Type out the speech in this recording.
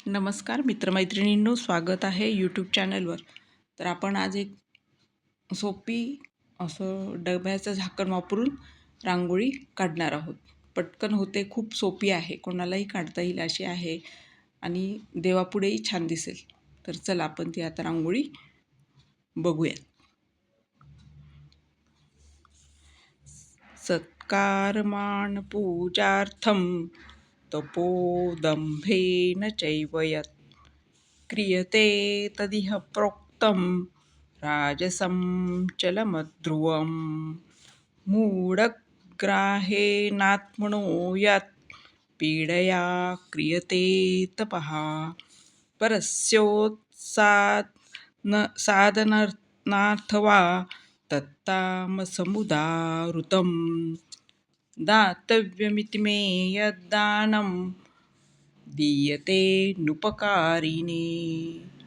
नमस्कार मित्रमैत्रिणींनो, स्वागत आहे यूट्यूब चॅनलवर. तर आपण आज एक सोपी असं डब्याचं झाकण वापरून रांगोळी काढणार आहोत. पटकन होते, खूप सोपी आहे, कोणालाही काढता येईल अशी आहे आणि देवापुढेही छान दिसेल. तर चला आपण ती आता रांगोळी बघूया. सत्कारमान पूजार्थं तपोदंभेन चैव यत् क्रियते तदिह प्रोक्तं राजसं चलमध्रुवम् मूढग्राहेणात्मनो यत् पीडया क्रियते तपः साधनार्थवा तत्तामसमुदाहृतं दातव्यमिति मे यद्दानं दीयते नुपकारिणे.